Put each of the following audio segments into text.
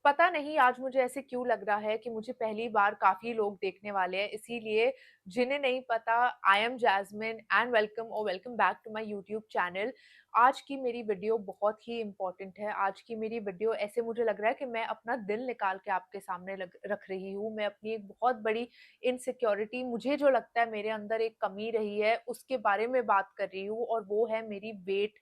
पता नहीं आज मुझे ऐसे क्यों लग रहा है कि मुझे पहली बार काफ़ी लोग देखने वाले हैं, इसीलिए जिन्हें नहीं पता, I am Jasmine and welcome back to my YouTube channel. आज की मेरी वीडियो बहुत ही इम्पोर्टेंट है। आज की मेरी वीडियो ऐसे मुझे लग रहा है कि मैं अपना दिल निकाल के आपके सामने रख रही हूँ। मैं अपनी एक बहुत बड़ी इनसिक्योरिटी, मुझे जो लगता है मेरे अंदर एक कमी रही है, उसके बारे में बात कर रही हूँ और वो है मेरी वेट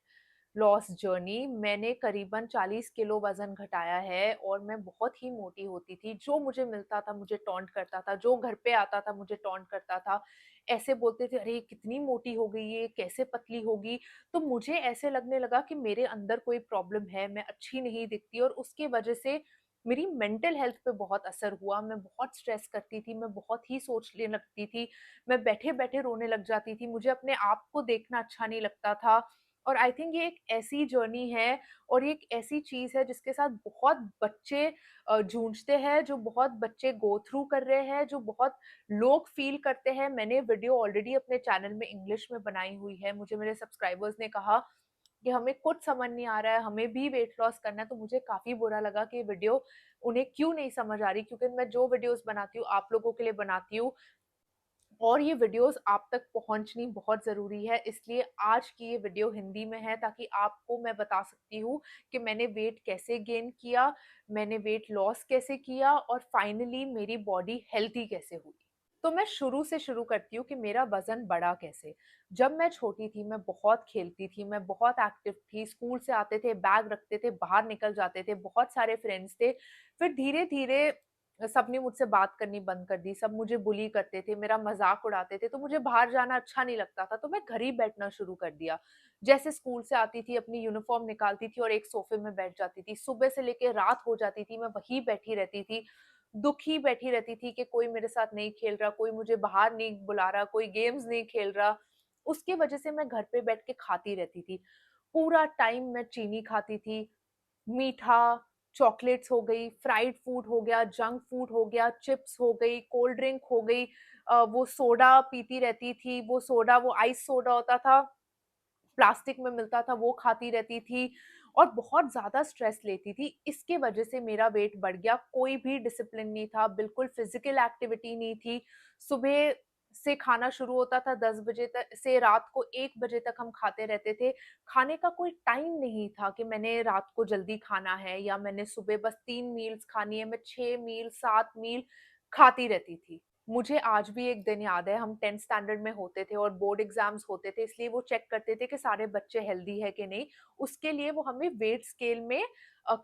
लॉस जर्नी। मैंने करीबन 40 किलो वज़न घटाया है और मैं बहुत ही मोटी होती थी। जो मुझे मिलता था मुझे टॉन्ट करता था, जो घर पे आता था मुझे टॉन्ट करता था। ऐसे बोलते थे, "अरे! कितनी मोटी हो गई ये, कैसे पतली होगी?" तो मुझे ऐसे लगने लगा कि मेरे अंदर कोई प्रॉब्लम है, मैं अच्छी नहीं दिखती और उसकी वजह से मेरी मेंटल हेल्थ पे बहुत असर हुआ। मैं बहुत स्ट्रेस करती थी, मैं बहुत ही सोचने लगती थी, मैं बैठे-बैठे रोने लग जाती थी, मुझे अपने आप को देखना अच्छा नहीं लगता था। और आई थिंक ये एक ऐसी जर्नी है और ये एक ऐसी चीज़ है जिसके साथ बहुत बच्चे जूझते हैं, जो बहुत बच्चे गो थ्रू कर रहे हैं, जो बहुत लोग फ़ील करते हैं। मैंने वीडियो ऑलरेडी अपने चैनल में इंग्लिश में बनाई हुई है। मुझे मेरे सब्सक्राइबर्स ने कहा कि हमें खुद समझ नहीं आ रहा है, हमें भी वेट लॉस करना है, तो मुझे काफ़ी बुरा लगा कि ये वीडियो उन्हें क्यों नहीं समझ आ रही, क्योंकि मैं जो वीडियोज़ बनाती हूँ, आप लोगों के लिए बनाती हूँ और ये वीडियोज़ आप तक पहुँचनी बहुत ज़रूरी है, इसलिए आज की ये वीडियो हिंदी में है ताकि आपको मैं बता सकती हूँ कि मैंने वेट कैसे गेन किया, मैंने वेट लॉस कैसे किया और फाइनली मेरी बॉडी हेल्दी कैसे हुई। तो मैं शुरू से शुरू करती हूँ कि मेरा वज़न बढ़ा कैसे। जब मैं छोटी थी, मैं बहुत खेलती थी, मैं बहुत एक्टिव थी, स्कूल से आते थे, बैग रखते थे, बाहर निकल जाते थे, बहुत सारे फ्रेंड्स थे। फिर धीरे-धीरे सबने मुझसे बात करनी बंद कर दी, सब मुझे बुली करते थे, मेरा मज़ाक उड़ाते थे, तो मुझे बाहर जाना अच्छा नहीं लगता था, तो मैं घर ही बैठना शुरू कर दिया। जैसे स्कूल से आती थी, अपनी यूनिफ़ॉर्म निकालती थी और एक सोफ़े में बैठ जाती थी। सुबह से लेके रात हो जाती थी, मैं वहीं बैठी रहती थी, दुखी बैठी रहती थी कि कोई मेरे साथ नहीं खेल रहा, कोई मुझे बाहर नहीं बुला रहा, कोई गेम्स नहीं खेल रहा। उसकी वजह से मैं घर पे बैठ के खाती रहती थी। पूरा टाइम मैं चीनी खाती थी, मीठा, चॉकलेट्स हो गई, फ्राइड फूड हो गया, जंक फूड हो गया, चिप्स हो गई, कोल्ड ड्रिंक हो गई, वो सोडा पीती रहती थी, वो सोडा वो आइस सोडा होता था, प्लास्टिक में मिलता था वो खाती रहती थी और बहुत ज़्यादा स्ट्रेस लेती थी। इसके वजह से मेरा वेट बढ़ गया, कोई भी डिसिप्लिन नहीं था, बिल्कुल फिज़िकल एक्टिविटी नहीं थी। सुबह से खाना शुरू होता था 10 बजे तक से रात को 1 बजे तक हम खाते रहते थे। खाने का कोई टाइम नहीं था कि मैंने रात को जल्दी खाना है या मैंने सुबह बस 3 मील्स खानी है, मैं 6 मील, 7 मील खाती रहती थी। मुझे आज भी एक दिन याद है, हम 10th स्टैंडर्ड में होते थे और बोर्ड एग्ज़ाम्स होते थे, इसलिए वो चेक करते थे कि सारे बच्चे हेल्दी है कि नहीं। उसके लिए वो हमें वेट स्केल में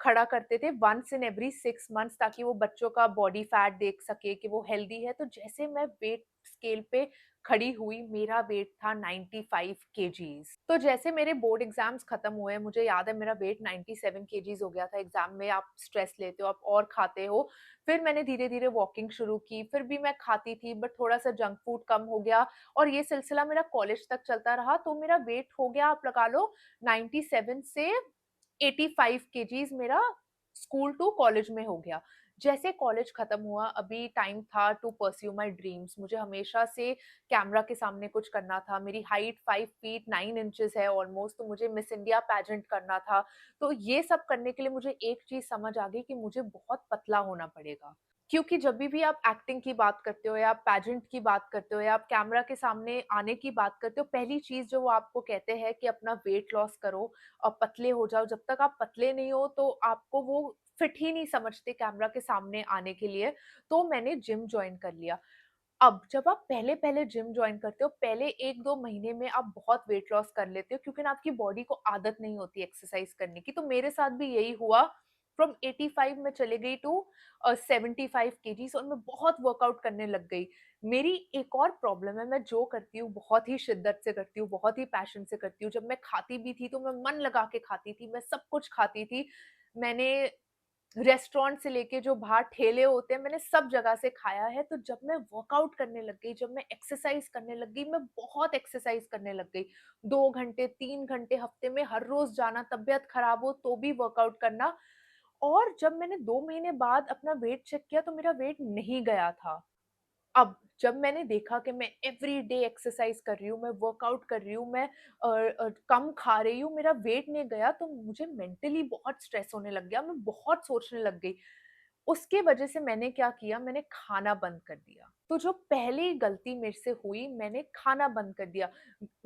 खड़ा करते थे वन्स इन एवरी 6 मंथ्स, ताकि वो बच्चों का बॉडी फैट देख सके कि वो हेल्दी है। तो जैसे मैं वेट स्केल पे खड़ी हुई, मेरा वेट था 95 केजीज़। तो जैसे मेरे बोर्ड एग्ज़ाम्स खत्म हुए, मुझे याद है मेरा वेट 97 केजीज़ हो गया था। एग्ज़ाम में आप स्ट्रेस लेते हो, आप और खाते हो। फिर मैंने धीरे-धीरे वॉकिंग शुरू की, फिर भी मैं खाती थी बट थोड़ा-सा जंक फूड कम हो गया और ये सिलसिला मेरा कॉलेज तक चलता रहा, तो मेरा वेट हो गया, आप लगा लो, 97 से 85 केजीज़ मेरा स्कूल टू कॉलेज में हो गया। जैसे कॉलेज खत्म हुआ, अभी टाइम था टू परस्यू माय ड्रीम्स। मुझे हमेशा से कैमरा के सामने कुछ करना था। मेरी हाइट 5 फीट 9 इंचेस है ऑलमोस्ट, तो मुझे मिस इंडिया पेजेंट करना था। तो ये सब करने के लिए मुझे एक चीज़ समझ आ गई कि मुझे बहुत पतला होना पड़ेगा। क्योंकि जभी भी आप एक्टिंग की बात करते हो या आप पेजेंट की बात करते हो या आप कैमरा के सामने आने की बात करते हो, पहली चीज़ जो वो आपको कहते हैं कि अपना वेट लॉस करो और पतले हो जाओ। जब तक आप पतले नहीं हो तो आपको वो फिट ही नहीं समझते कैमरा के सामने आने के लिए। तो मैंने जिम जॉइन कर लिया। अब जब आप पहले-पहले जिम जॉइन करते हो, पहले 1-2 महीने में आप बहुत वेट लॉस कर लेते हो क्योंकि ना आपकी बॉडी को आदत नहीं होती एक्सरसाइज़ करने की। तो मेरे साथ भी यही हुआ, फ्रॉम 85 मैं चले गई टू 75 केजीज़ और मैं बहुत वर्कआउट करने लग गई। मेरी एक और प्रॉब्लम है, मैं जो करती हूँ बहुत ही शिद्दत से करती हूँ, बहुत ही पैशन से करती हूँ। जब मैं खाती भी थी तो मैं मन लगा के खाती थी, मैं सब कुछ खाती थी। मैंने रेस्टोरेंट से लेके जो बाहर ठेले होते हैं, मैंने सब जगह से खाया है। तो जब मैं वर्कआउट करने लग गई, जब मैं एक्सरसाइज़ करने लग गई, मैं बहुत एक्सरसाइज़ करने लग गई। 2 घंटे, 3 घंटे हफ्ते में हर रोज़ जाना, तबीयत खराब हो तो भी वर्कआउट करना। और जब मैंने 2 महीने बाद अपना वेट चेक किया तो मेरा वेट नहीं गया था। अब जब मैंने देखा कि मैं एवरीडे एक्सरसाइज़ कर रही हूँ, मैं वर्कआउट कर रही हूँ, मैं कम खा रही हूँ, मेरा वेट नहीं गया, तो मुझे मेंटली बहुत स्ट्रेस होने लग गया, मैं बहुत सोचने लग गई। उसके वजह से मैंने क्या किया, मैंने खाना बंद कर दिया। तो जो पहली गलती मेरे से हुई, मैंने खाना बंद कर दिया।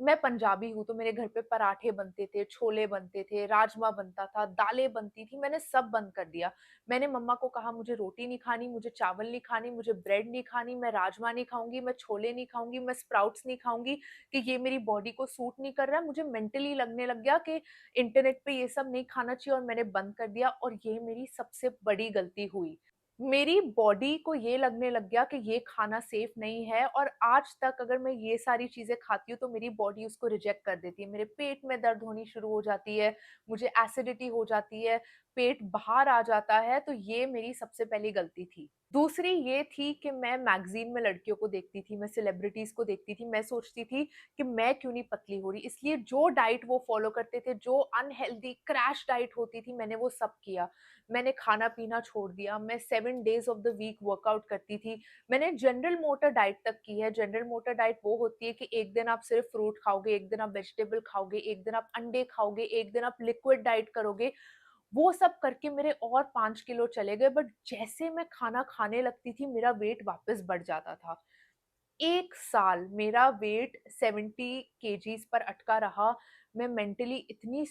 मैं पंजाबी हूँ, तो मेरे घर पे पराठे बनते थे, छोले बनते थे, राजमा बनता था, दालें बनती थी, मैंने सब बंद कर दिया। मैंने मम्मा को कहा मुझे रोटी नहीं खानी, मुझे चावल नहीं खानी, मुझे ब्रेड नहीं खानी, मैं राजमा नहीं खाऊँगी, मैं छोले नहीं खाऊँगी, मैं स्प्राउट्स नहीं खाऊँगी, कि ये मेरी बॉडी को सूट नहीं कर रहा है। मुझे मेंटली लगने लग गया कि इंटरनेट पे ये सब नहीं खाना चाहिए, और मैंने बंद कर दिया, और ये मेरी सबसे बड़ी गलती हुई। मेरी बॉडी को ये लगने लग गया कि ये खाना सेफ नहीं है, और आज तक अगर मैं ये सारी चीज़ें खाती हूँ तो मेरी बॉडी उसको रिजेक्ट कर देती है। मेरे पेट में दर्द होनी शुरू हो जाती है, मुझे एसिडिटी हो जाती है, पेट बाहर आ जाता है, तो ये मेरी सबसे पहली गलती थी। दूसरी ये थी कि मैं मैगज़ीन में लड़कियों को देखती थी, मैं सेलिब्रिटीज़ को देखती थी, मैं सोचती थी कि मैं क्यों नहीं पतली हो रही, इसलिए जो डाइट वो फ़ॉलो करते थे, जो अनहेल्दी क्रैश डाइट होती थी, मैंने वो सब किया। मैंने खाना-पीना छोड़ दिया, मैं 7 days of the week workout करती थी। मैंने जनरल मोटर डाइट तक की है। जनरल मोटर डाइट वो होती है कि एक दिन आप सिर्फ़ फ्रूट खाओगे, एक दिन आप वेजिटेबल खाओगे, एक दिन आप अंडे खाओगे, एक दिन आप लिक्विड डाइट करोगे। वो सब करके मेरे और 5 किलो चले गए, बट जैसे मैं खाना खाने लगती थी, मेरा वेट वापस बढ़ जाता था। 1 साल मेरा वेट 70 केजीज़ पर अटका रहा। मैं मेंटली इतनी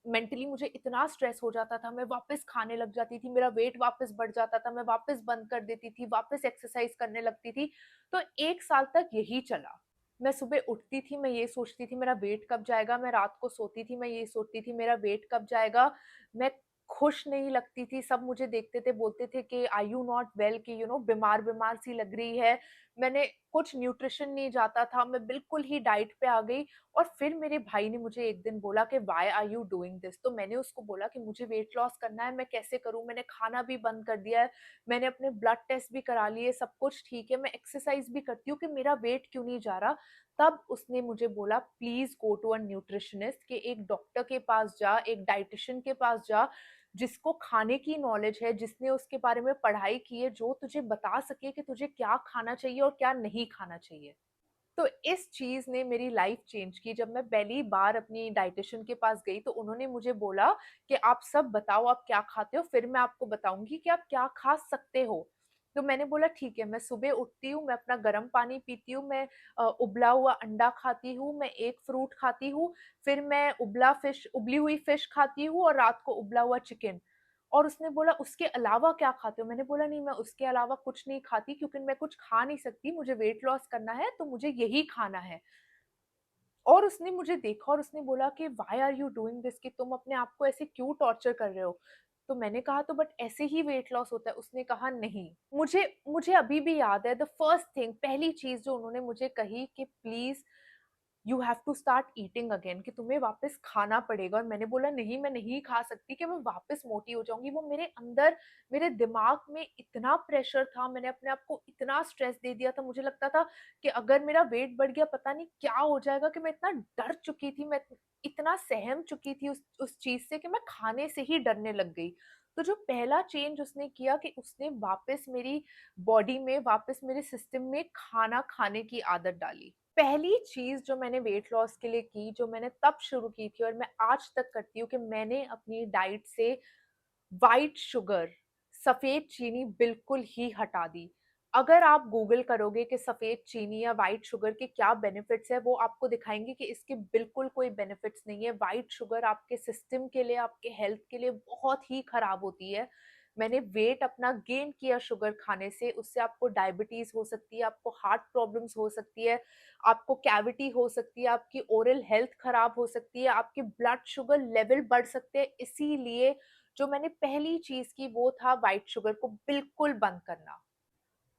मेंटली मुझे इतना स्ट्रेस हो जाता था, मैं वापस खाने लग जाती थी, मेरा वेट वापस बढ़ जाता था, मैं वापस बंद कर देती थी, वापस एक्सरसाइज़ करने लगती थी। तो 1 साल तक यही चला। मैं सुबह उठती थी, मैं ये सोचती थी मेरा वेट कब जाएगा, मैं रात को सोती थी, मैं ये सोचती थी मेरा वेट कब जाएगा। मैं खुश नहीं लगती थी, सब मुझे देखते थे, बोलते थे कि आर यू नॉट वेल, कि बीमार-बीमार सी लग रही है। मैंने कुछ न्यूट्रिशन नहीं जाता था, मैं बिल्कुल ही डाइट पे आ गई, और फिर मेरे भाई ने मुझे एक दिन बोला कि why are you doing this? तो मैंने उसको बोला कि मुझे वेट लॉस करना है, मैं कैसे करूँ? मैंने खाना भी बंद कर दिया है, मैंने अपने ब्लड टेस्ट भी करा लिए, सब कुछ ठीक है, मैं एक्सरसाइज़ भी करती हूँ, कि मेरा वेट क्यों नहीं जा रहा? तब उसने मुझे बोला please go to a nutritionist, कि एक डॉक्टर के पास जा, एक डायटीशियन के पास जा, जिसको खाने की नॉलेज है, जिसने उसके बारे में पढ़ाई की है, जो तुझे बता सके कि तुझे क्या खाना चाहिए और क्या नहीं खाना चाहिए। तो इस चीज़ ने मेरी लाइफ़ चेंज की। जब मैं पहली बार अपनी डायटीशियन के पास गई, तो उन्होंने मुझे बोला कि आप सब बताओ आप क्या खाते हो, फिर मैं आपको बताऊँगी कि आप क्या खा सकते हो। तो मैंने बोला ठीक है, मैं सुबह उठती हूँ, मैं अपना गर्म पानी पीती हूँ, मैं उबला हुआ अंडा खाती हूँ, मैं एक फ्रूट खाती हूँ, फिर मैं उबली हुई फिश खाती हूँ, और रात को उबला हुआ चिकन। और उसने बोला उसके अलावा क्या खाते हो? मैंने बोला नहीं, मैं उसके अलावा कुछ नहीं खाती, क्योंकि मैं कुछ खा नहीं सकती, मुझे वेट लॉस करना है, तो मुझे यही खाना है। और उसने मुझे देखा और उसने बोला कि why are you doing this, कि तुम अपने आप को ऐसे क्यों टॉर्चर कर रहे हो? तो मैंने कहा तो बट ऐसे ही वेट लॉस होता है। उसने कहा नहीं। मुझे मुझे अभी भी याद है, द फर्स्ट थिंग, पहली चीज़ जो उन्होंने मुझे कही कि please you have to start eating again, कि तुम्हें वापस खाना पड़ेगा। और मैंने बोला नहीं, मैं नहीं खा सकती, कि मैं वापस मोटी हो जाऊँगी। वो मेरे अंदर, मेरे दिमाग में इतना प्रेशर था, मैंने अपने आप को इतना स्ट्रेस दे दिया था, मुझे लगता था कि अगर मेरा वेट बढ़ गया पता नहीं क्या हो जाएगा, कि मैं इतना डर चुकी थी, मैं इतना सहम चुकी थी उस चीज़ से, कि मैं खाने से ही डरने लग गई। तो जो पहला चेंज उसने किया, कि उसने वापस मेरी बॉडी में, वापस मेरे सिस्टम में खाना खाने की आदत डाली। पहली चीज़ जो मैंने वेट लॉस के लिए की, जो मैंने तब शुरू की थी और मैं आज तक करती हूँ, कि मैंने अपनी डाइट से व्हाइट शुगर, सफ़ेद चीनी बिल्कुल ही हटा दी। अगर आप गूगल करोगे कि सफ़ेद चीनी या व्हाइट शुगर के क्या बेनिफिट्स हैं, वो आपको दिखाएँगे कि इसके बिल्कुल कोई बेनिफिट्स नहीं है। व्हाइट शुगर आपके सिस्टम के लिए, आपके हेल्थ के लिए बहुत ही खराब होती है। मैंने वेट अपना गेन किया शुगर खाने से, उससे आपको डायबिटीज़ हो सकती है, आपको हार्ट प्रॉब्लम्स हो सकती है, आपको कैविटी हो सकती है, आपकी ओरल हेल्थ खराब हो सकती है, आपके ब्लड शुगर लेवल बढ़ सकते हैं। इसीलिए जो मैंने पहली चीज़ की वो था व्हाइट शुगर को बिल्कुल बंद करना।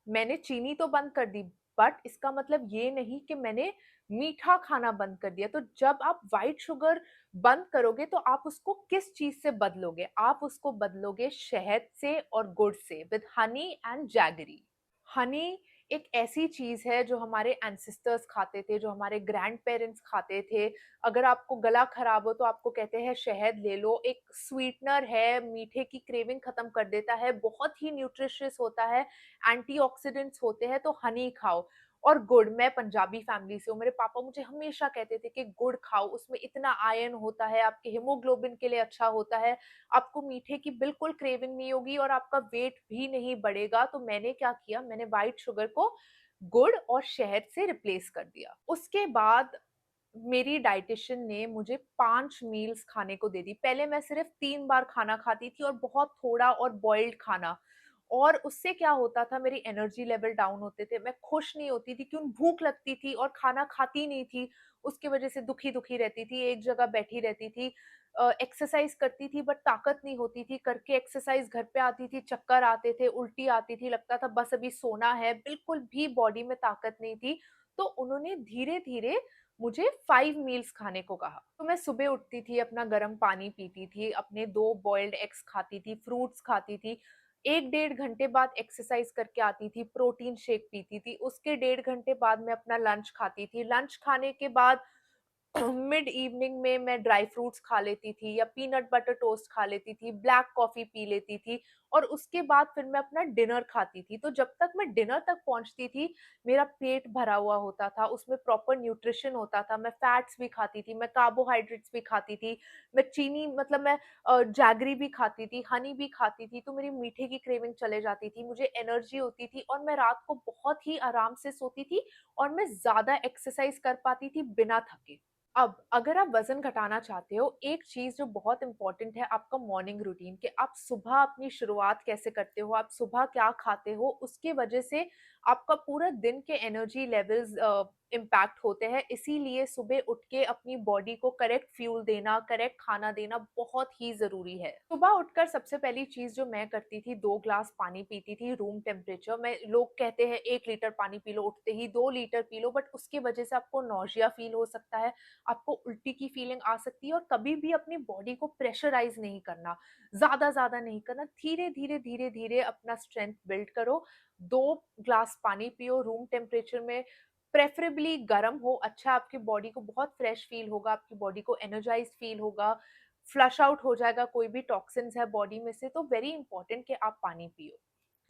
मैंने चीनी तो बंद कर दी, बट इसका मतलब ये नहीं कि मैंने मीठा खाना बंद कर दिया। तो जब आप व्हाइट शुगर बंद करोगे तो आप उसको किस चीज़ से बदलोगे? आप उसको बदलोगे शहद से और गुड़ से, with honey and jaggery. Honey एक ऐसी चीज़ है जो हमारे एंसेस्टर्स खाते थे, जो हमारे ग्रैंड-पेरेंट्स खाते थे। अगर आपको गला खराब हो तो आपको कहते हैं शहद ले लो, एक स्वीटनर है, मीठे की क्रेविंग खत्म कर देता है, बहुत ही न्यूट्रिशियस होता है, एंटीऑक्सीडेंट्स होते हैं, तो हनी खाओ। और गुड़, मैं पंजाबी फैमिली से हूँ, मेरे पापा मुझे हमेशा कहते थे कि गुड़ खाओ, उसमें इतना आयरन होता है, आपके हीमोग्लोबिन के लिए अच्छा होता है, आपको मीठे की बिल्कुल क्रेविंग नहीं होगी और आपका वेट भी नहीं बढ़ेगा। तो मैंने क्या किया, मैंने व्हाइट शुगर को गुड़ और शहद से रिप्लेस कर दिया। उसके बाद मेरी डायटीशियन ने मुझे 5 मील्स खाने को दे दी। पहले मैं सिर्फ़ 3 बार खाना खाती थी और बहुत थोड़ा और बॉइल्ड खाना, और उससे क्या होता था, मेरी एनर्जी लेवल डाउन होते थे, मैं खुश नहीं होती थी, क्यों, भूख लगती थी और खाना खाती नहीं थी, उसकी वज़ह से दुखी-दुखी रहती थी, एक जगह बैठी रहती थी। एक्सरसाइज़ करती थी बट ताकत नहीं होती थी, करके एक्सरसाइज़ घर पे आती थी, चक्कर आते थे, उल्टी आती थी, लगता था बस अभी सोना है, बिल्कुल भी बॉडी में ताकत नहीं थी। तो उन्होंने धीरे-धीरे मुझे 5 मील्स खाने को कहा। तो मैं सुबह उठती थी, अपना गर्म पानी पीती थी, अपने 2 बॉइल्ड एग्स खाती थी, फ्रूट्स खाती थी। 1 डेढ़ घंटे बाद एक्सरसाइज़ करके आती थी, प्रोटीन शेक पीती थी, उसके डेढ़ घंटे बाद मैं अपना लंच खाती थी। लंच खाने के बाद मिड इवनिंग में मैं ड्राई फ्रूट्स खा लेती थी या पीनट बटर टोस्ट खा लेती थी, ब्लैक कॉफ़ी पी लेती थी और उसके बाद फिर मैं अपना डिनर खाती थी। तो जब तक मैं डिनर तक पहुँचती थी, मेरा पेट भरा हुआ होता था, उसमें प्रॉपर न्यूट्रिशन होता था, मैं फैट्स भी खाती थी, मैं कार्बोहाइड्रेट्स भी खाती थी, मैं चीनी, मतलब मैं जैगरी भी खाती थी, हनी भी खाती थी, तो मेरी मीठे की क्रेविंग चले जाती थी, मुझे एनर्जी होती थी और मैं रात को बहुत ही आराम से सोती थी और मैं ज़्यादा एक्सरसाइज़ कर पाती थी बिना थके। अब अगर आप वज़न घटाना चाहते हो, एक चीज़ जो बहुत इम्पोर्टेंट है, आपका मॉर्निंग रूटीन, कि आप सुबह अपनी शुरुआत कैसे करते हो, आप सुबह क्या खाते हो, उसकी वजह से आपका पूरा दिन के एनर्जी लेवल्स इम्पैक्ट होते हैं। इसीलिए सुबह उठ के अपनी बॉडी को करेक्ट फ्यूल देना, करेक्ट खाना देना बहुत ही ज़रूरी है। सुबह उठकर सबसे पहली चीज़ जो मैं करती थी, 2 ग्लास पानी पीती थी रूम टेम्परेचर में। लोग कहते हैं 1 लीटर पानी पी लो उठते ही, 2 लीटर पी लो, बट उसकी वजह से आपको नौसिया फ़ील हो सकता है, आपको उल्टी की फीलिंग आ सकती है, और कभी भी अपनी बॉडी को प्रेशराइज़ नहीं करना, ज़्यादा नहीं करना, धीरे-धीरे, धीरे-धीरे अपना स्ट्रेंथ बिल्ड करो। 2 ग्लास पानी पियो रूम टेम्परेचर में, प्रेफ़रेबली गरम हो, अच्छा आपकी बॉडी को बहुत फ्रेश फ़ील होगा, आपकी बॉडी को एनर्जाइज़्ड फ़ील होगा, फ्लश आउट हो जाएगा कोई भी टॉक्सिन्स है बॉडी में से, तो वेरी इंपॉर्टेंट कि आप पानी पियो।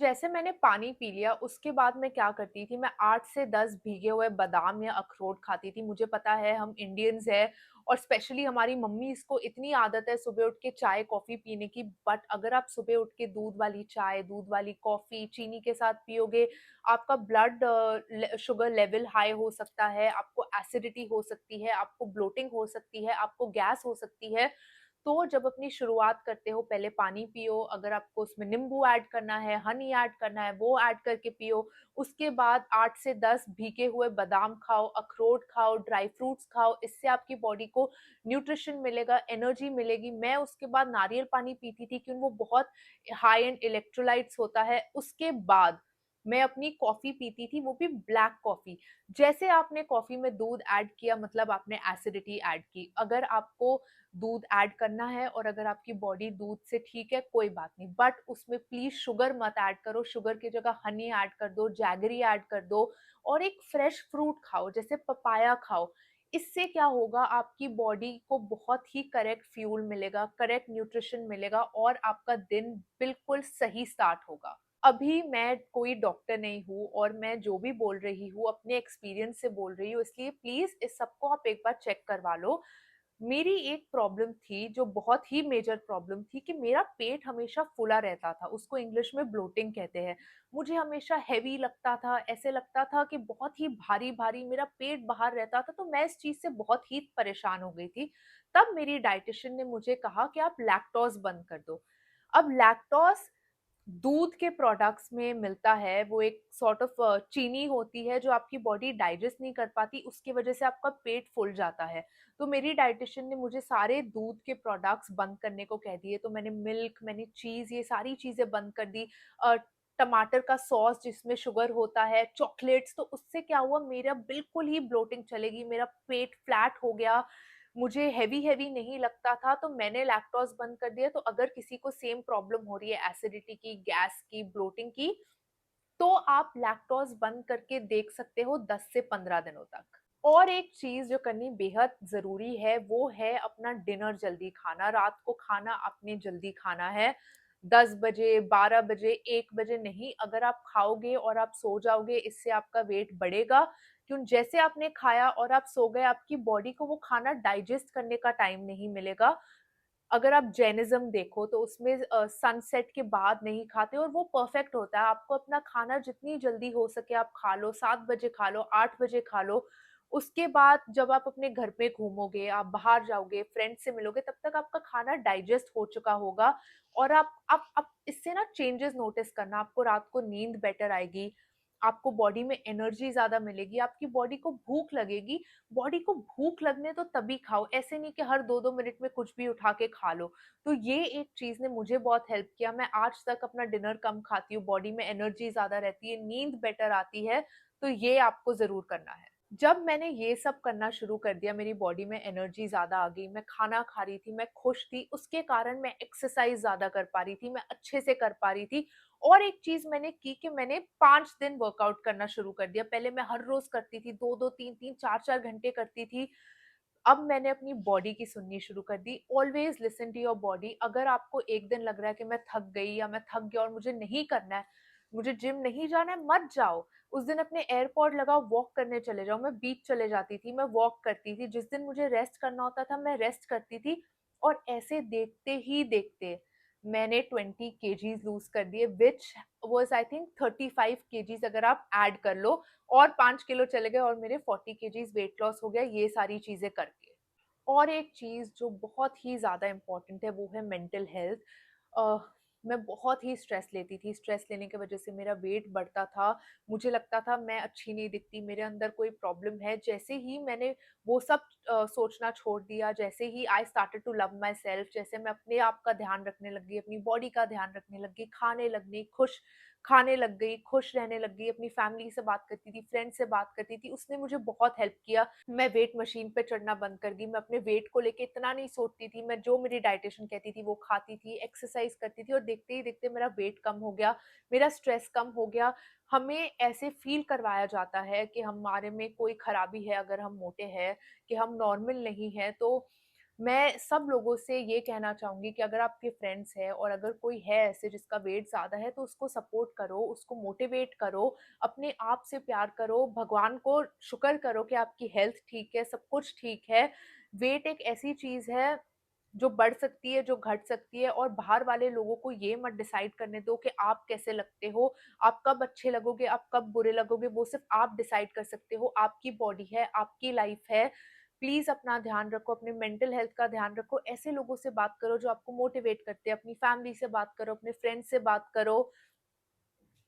जैसे मैंने पानी पी लिया, उसके बाद मैं क्या करती थी, मैं 8 से 10 भीगे हुए बादाम या अखरोट खाती थी। मुझे पता है हम इंडियंस हैं और स्पेशली हमारी मम्मीज़ को इतनी आदत है सुबह उठ के चाय-कॉफ़ी पीने की, बट अगर आप सुबह उठ के दूध वाली चाय, दूध वाली कॉफ़ी, चीनी के साथ पियोगे, आपका ब्लड शुगर लेवल हाई हो सकता है, आपको एसिडिटी हो सकती है, आपको ब्लोटिंग हो सकती है, आपको गैस हो सकती है। तो जब अपनी शुरुआत करते हो, पहले पानी पियो, अगर आपको उसमें नींबू ऐड करना है, हनी ऐड करना है, वो ऐड करके पियो। उसके बाद 8 से 10 भीगे हुए बादाम खाओ, अखरोट खाओ, ड्राई फ्रूट्स खाओ, इससे आपकी बॉडी को न्यूट्रिशन मिलेगा, एनर्जी मिलेगी। मैं उसके बाद नारियल पानी पीती थी, क्योंकि वो बहुत हाई एंड इलेक्ट्रोलाइट्स होता है। उसके बाद मैं अपनी कॉफ़ी पीती थी, वो भी ब्लैक कॉफ़ी। जैसे आपने कॉफ़ी में दूध ऐड किया, मतलब आपने एसिडिटी ऐड की। अगर आपको दूध ऐड करना है और अगर आपकी बॉडी दूध से ठीक है, कोई बात नहीं, बट उसमें प्लीज़ शुगर मत ऐड करो, शुगर की जगह हनी ऐड कर दो, जैगरी ऐड कर दो और एक फ्रेश फ्रूट खाओ, जैसे पपाया खाओ। इससे क्या होगा, आपकी बॉडी को बहुत ही करेक्ट फ्यूल मिलेगा, करेक्ट न्यूट्रिशन मिलेगा और आपका दिन बिल्कुल सही स्टार्ट होगा। अभी मैं कोई डॉक्टर नहीं हूँ और मैं जो भी बोल रही हूँ अपने एक्सपीरियंस से बोल रही हूँ, इसलिए प्लीज़ इस सबको आप एक बार चेक करवा लो। मेरी एक प्रॉब्लम थी जो बहुत ही मेजर प्रॉब्लम थी, कि मेरा पेट हमेशा फूला रहता था, उसको इंग्लिश में ब्लोटिंग कहते हैं। मुझे हमेशा हेवी लगता था, ऐसे लगता था कि बहुत ही भारी-भारी मेरा पेट बाहर रहता था, तो मैं इस चीज़ से बहुत ही परेशान हो गई थी। तब मेरी डायटीशियन ने मुझे कहा कि आप लैक्टोज़ बंद कर दो। अब लैक्टोज़ दूध के प्रोडक्ट्स में मिलता है, वो एक सॉर्ट ऑफ चीनी होती है जो आपकी बॉडी डाइजेस्ट नहीं कर पाती, उसकी वजह से आपका पेट फूल जाता है। तो मेरी डायटीशियन ने मुझे सारे दूध के प्रोडक्ट्स बंद करने को कह दिए, तो मैंने मिल्क, मैंने चीज़, ये सारी चीज़ें बंद कर दी। अ, टमाटर का सॉस जिसमें शुगर होता है, चॉकलेट्स, तो उससे क्या हुआ, मेरा बिल्कुल ही ब्लोटिंग चली गई, मेरा पेट फ्लैट हो गया, मुझे हेवी-हेवी नहीं लगता था, तो मैंने लैक्टोज़ बंद कर दिया। तो अगर किसी को सेम प्रॉब्लम हो रही है एसिडिटी की, गैस की, ब्लोटिंग की, तो आप लैक्टोज़ बंद करके देख सकते हो 10 से 15 दिनों तक। और एक चीज़ जो करनी बेहद ज़रूरी है, वो है अपना डिनर जल्दी खाना। रात को खाना आपने जल्दी खाना है। 10 बजे, 12 बजे, 1 बजे नहीं, अगर आप खाओगे और आप सो जाओगे, इससे आपका वेट बढ़ेगा। क्यों? जैसे आपने खाया और आप सो गए, आपकी बॉडी को वो खाना डाइजेस्ट करने का टाइम नहीं मिलेगा। अगर आप जैनिज़्म देखो तो उसमें सनसेट के बाद नहीं खाते और वो परफेक्ट होता है। आपको अपना खाना जितनी जल्दी हो सके आप खा लो, 7 बजे खा लो, 8 बजे खा लो। उसके बाद जब आप अपने घर पे घूमोगे, आप बाहर जाओगे, फ्रेंड्स से मिलोगे, तब तक आपका खाना डाइजेस्ट हो चुका होगा और आप इससे ना चेंजेस नोटिस करना, आपको रात को नींद बेटर आएगी, आपको बॉडी में एनर्जी ज़्यादा मिलेगी, आपकी बॉडी को भूख लगेगी। बॉडी को भूख लगने तो तभी खाओ, ऐसे नहीं कि हर 2-2 मिनट में कुछ भी उठा के खा लो। तो ये एक चीज़ ने मुझे बहुत हेल्प किया, मैं आज तक अपना डिनर कम खाती हूँ, बॉडी में एनर्जी ज़्यादा रहती है, नींद बेटर आती है, तो ये आपको ज़रूर करना है। जब मैंने ये सब करना शुरू कर दिया, मेरी बॉडी में एनर्जी ज़्यादा आ गई, मैं खाना खा रही थी, मैं खुश थी, उसके कारण मैं एक्सरसाइज़ ज़्यादा कर पा रही थी, मैं अच्छे से कर पा रही थी और एक चीज़ मैंने की कि मैंने 5 दिन वर्कआउट करना शुरू कर दिया। पहले मैं हर रोज़ करती थी, 2-2, 3-3, 4-4 घंटे करती थी। अब मैंने अपनी बॉडी की सुननी शुरू कर दी। Always listen to your body. अगर आपको एक दिन लग रहा है कि मैं थक गई या मैं थक गया और मुझे नहीं करना है, मुझे जिम नहीं जाना है, मत जाओ। उस दिन अपने एयरपॉड लगाओ, वॉक करने चले जाओ। मैं बीच चले जाती थी, मैं वॉक करती थी। जिस दिन मुझे रेस्ट करना होता था, मैं रेस्ट करती थी और ऐसे देखते ही देखते मैंने 20 केजीज़ लूज़ कर दिए which was I think 35 kgs अगर आप ऐड कर लो और 5 किलो चले गए और मेरे 40 केजीज़ वेट लॉस हो गया ये सारी चीज़ें करके। और एक चीज़ जो बहुत ही ज़्यादा इम्पोर्टेंट है वो है मेंटल हेल्थ। अ, मैं बहुत ही स्ट्रेस लेती थी, स्ट्रेस लेने की वज़ह से मेरा वेट बढ़ता था, मुझे लगता था मैं अच्छी नहीं दिखती, मेरे अंदर कोई प्रॉब्लम है। जैसे ही मैंने वो सब सोचना छोड़ दिया, जैसे ही I started to love myself, जैसे मैं अपने आप का ध्यान रखने लग गई, अपनी बॉडी का ध्यान रखने लग गई, खाने लग गई, खाने लग गई, खुश रहने लग गई, अपनी फैमिली से बात करती थी, फ्रेंड से बात करती थी, उसने मुझे बहुत हेल्प किया। मैं वेट मशीन पे चढ़ना बंद कर दी, मैं अपने वेट को लेके इतना नहीं सोचती थी, मैं जो मेरी डायटीशियन कहती थी वो खाती थी, एक्सरसाइज़ करती थी और देखते ही देखते मेरा वेट कम हो गया, मेरा स्ट्रेस कम हो गया। हमें ऐसे फ़ील करवाया जाता है कि हमारे में कोई खराबी है अगर हम मोटे हैं, कि हम नॉर्मल नहीं हैं, तो मैं सब लोगों से ये कहना चाहूँगी कि अगर आपके फ्रेंड्स हैं और अगर कोई है ऐसे जिसका वेट ज़्यादा है तो उसको सपोर्ट करो, उसको मोटिवेट करो, अपने आप से प्यार करो, भगवान को शुक्र करो कि आपकी हेल्थ ठीक है, सब कुछ ठीक है। वेट एक ऐसी चीज़ है जो बढ़ सकती है, जो घट सकती है और बाहर वाले लोगों को ये मत डिसाइड करने दो कि आप कैसे लगते हो, आप कब अच्छे लगोगे, आप कब बुरे लगोगे, वो सिर्फ़ आप डिसाइड कर सकते हो, आपकी बॉडी है, आपकी लाइफ़ है। प्लीज़ अपना ध्यान रखो, अपने मेंटल हेल्थ का ध्यान रखो, ऐसे लोगों से बात करो जो आपको मोटिवेट करते हैं, अपनी फैमिली से बात करो, अपने फ्रेंड्स से बात करो,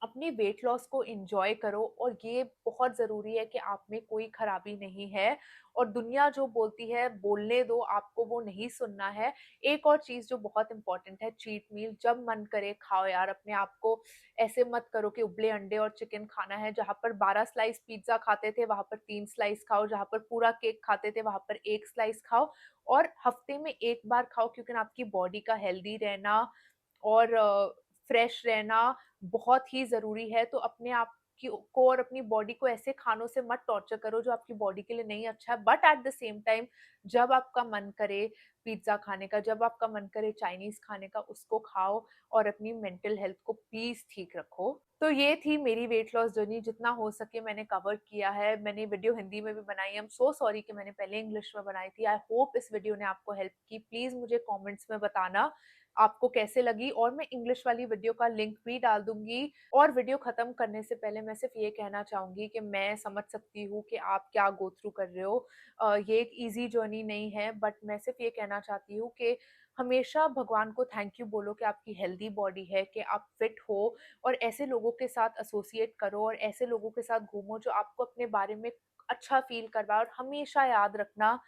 अपने वेट लॉस को एन्जॉय करो और ये बहुत ज़रूरी है कि आप में कोई खराबी नहीं है और दुनिया जो बोलती है बोलने दो, आपको वो नहीं सुनना है। एक और चीज़ जो बहुत इम्पोर्टेंट है चीट मील जब मन करे खाओ यार, अपने आप को ऐसे मत करो कि उबले अंडे और चिकन खाना है, जहाँ पर 12 स्लाइस पिज़्ज़ा खाते थे वहाँ पर 3 स्लाइस खाओ, जहाँ पर पूरा केक खाते थे वहाँ पर 1 स्लाइस खाओ और हफ्ते में 1 बार खाओ क्योंकि ना आपकी बॉडी का हेल्दी रहना और फ्रेश रहना बहुत ही ज़रूरी है, तो अपने आप की को और अपनी बॉडी को ऐसे खानों से मत टॉर्चर करो जो आपकी बॉडी के लिए नहीं अच्छा है। But at the same time जब आपका मन करे पिज़्ज़ा खाने का, जब आपका मन करे चाइनीज़ खाने का, उसको खाओ और अपनी मेंटल हेल्थ को प्लीज़ ठीक रखो। तो ये थी मेरी वेट लॉस जर्नी, जितना हो सके मैंने कवर किया है। मैंने वीडियो हिंदी में भी बनाई है। आई एम सो सॉरी कि मैंने पहले इंग्लिश में बनाई थी। आई होप इस वीडियो ने आपको हेल्प की। प्लीज़ मुझे कमेंट्स में बताना आपको कैसे लगी और मैं इंग्लिश वाली वीडियो का लिंक भी डाल दूँगी। और वीडियो ख़त्म करने से पहले मैं सिर्फ़ ये कहना चाहूँगी कि मैं समझ सकती हूँ कि आप क्या गो थ्रू कर रहे हो। ये एक ईज़ी जर्नी नहीं है, बट मैं सिर्फ़ ये कहना चाहती हूँ कि हमेशा भगवान को थैंक यू बोलो कि आपकी हेल्दी बॉडी है, कि आप फिट हो और ऐसे लोगों के साथ एसोसिएट करो और ऐसे लोगों के साथ घूमो जो आपको अपने बारे में अच्छा फ़ील करवाएँ और हमेशा याद रखना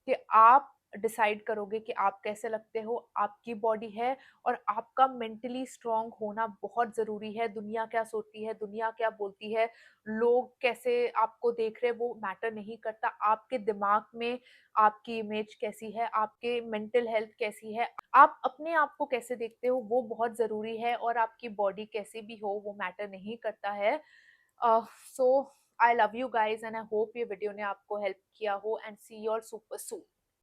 कि आप डिसाइड करोगे कि आप कैसे लगते हो, आपकी बॉडी है और आपका मेंटली स्ट्रॉन्ग होना बहुत ज़रूरी है। दुनिया क्या सोचती है, दुनिया क्या बोलती है, लोग कैसे आपको देख रहे हैं वो मैटर नहीं करता। आपके दिमाग में आपकी इमेज कैसी है, आपके मेंटल हेल्थ कैसी है, आप अपने आप को कैसे देखते हो वो बहुत ज़रूरी है और आपकी बॉडी कैसी भी हो वो मैटर नहीं करता है। Uh, so I love you guys and I hope ये वीडियो ने आपको हेल्प किया हो and see you all super soon.